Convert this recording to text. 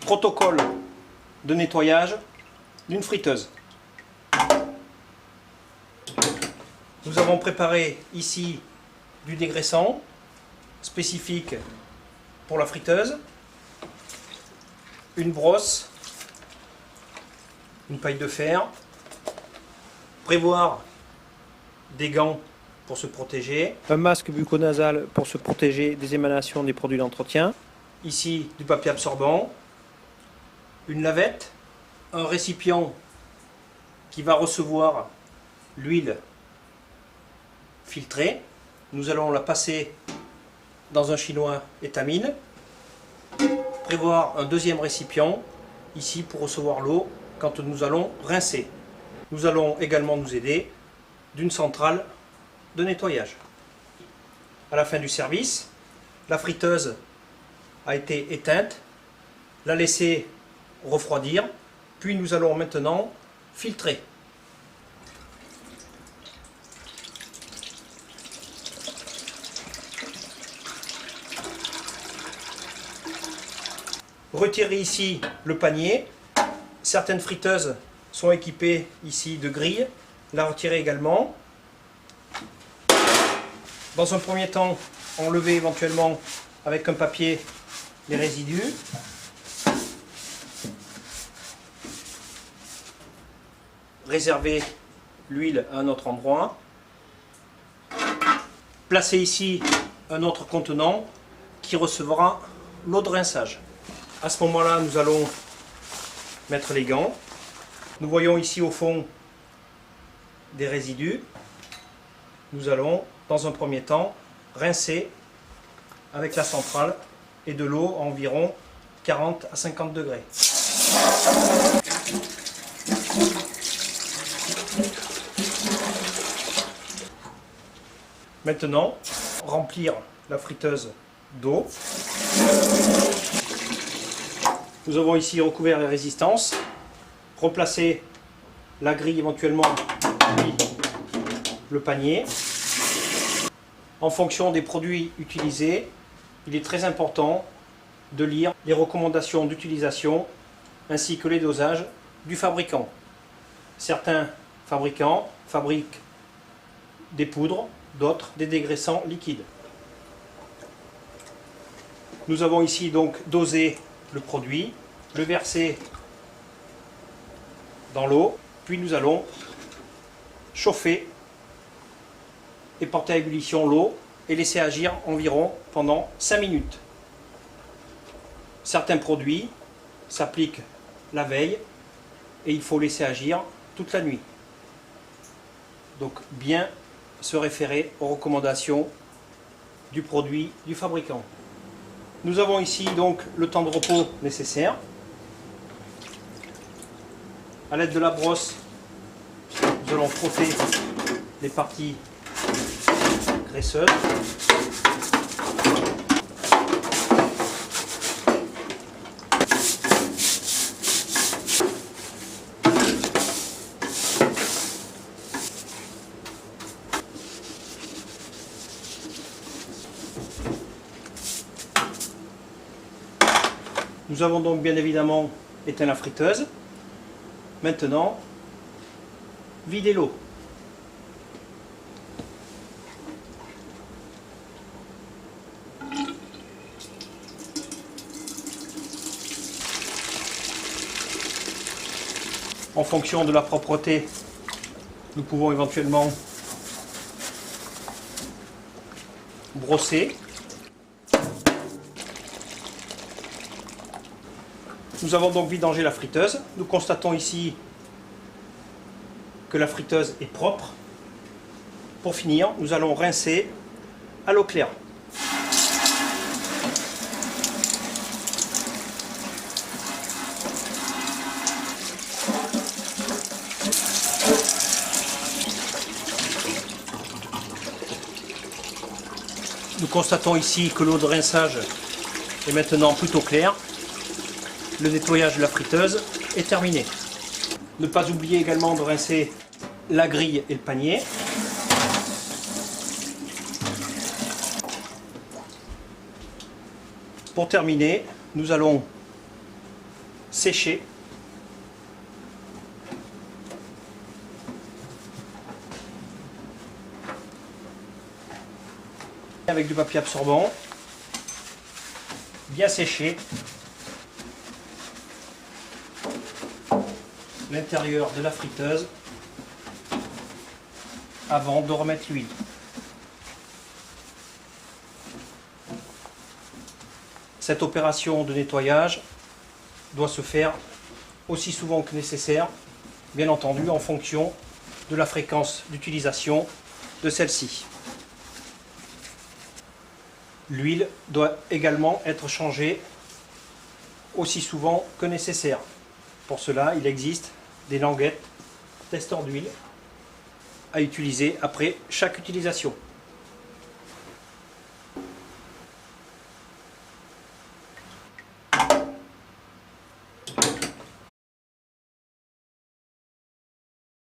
Protocole de nettoyage d'une friteuse. Nous avons préparé ici du dégraissant spécifique pour la friteuse, une brosse, une paille de fer, prévoir des gants pour se protéger, un masque bucco-nasal pour se protéger des émanations des produits d'entretien, ici du papier absorbant, une lavette, un récipient qui va recevoir l'huile filtrée. Nous allons la passer dans un chinois étamine. Prévoir un deuxième récipient ici pour recevoir l'eau quand nous allons rincer. Nous allons également nous aider d'une centrale de nettoyage. À la fin du service, la friteuse a été éteinte, la laisser refroidir, puis nous allons maintenant filtrer. Retirez ici le panier. Certaines friteuses sont équipées ici de grilles. La retirer également. Dans un premier temps, enlever éventuellement avec un papier les résidus. Réserver l'huile à un autre endroit. Placer ici un autre contenant qui recevra l'eau de rinçage. À ce moment-là, nous allons mettre les gants. Nous voyons ici au fond des résidus. Nous allons, dans un premier temps, rincer avec la centrale et de l'eau à environ 40 à 50 degrés. Maintenant, remplir la friteuse d'eau. Nous avons ici recouvert les résistances, replacer la grille éventuellement, puis le panier. En fonction des produits utilisés, il est très important de lire les recommandations d'utilisation ainsi que les dosages du fabricant. Certains fabricants fabriquent des poudres, d'autres des dégraissants liquides. Nous avons ici donc dosé le produit, le verser dans l'eau, puis nous allons chauffer et porter à ébullition l'eau et laisser agir environ pendant 5 minutes. Certains produits s'appliquent la veille et il faut laisser agir toute la nuit. Donc bien se référer aux recommandations du produit du fabricant. Nous avons ici donc le temps de repos nécessaire. À l'aide de la brosse, nous allons frotter les parties graisseuses. Nous avons donc bien évidemment éteint la friteuse. Maintenant, videz l'eau. En fonction de la propreté, nous pouvons éventuellement brosser. Nous avons donc vidangé la friteuse. Nous constatons ici que la friteuse est propre. Pour finir, nous allons rincer à l'eau claire. Nous constatons ici que l'eau de rinçage est maintenant plutôt claire. Le nettoyage de la friteuse est terminé. Ne pas oublier également de rincer la grille et le panier. Pour terminer, nous allons sécher. Avec du papier absorbant, bien séché l'intérieur de la friteuse avant de remettre l'huile. Cette opération de nettoyage doit se faire aussi souvent que nécessaire, bien entendu en fonction de la fréquence d'utilisation de celle-ci. L'huile doit également être changée aussi souvent que nécessaire. Pour cela, il existe des languettes testeurs d'huile à utiliser après chaque utilisation.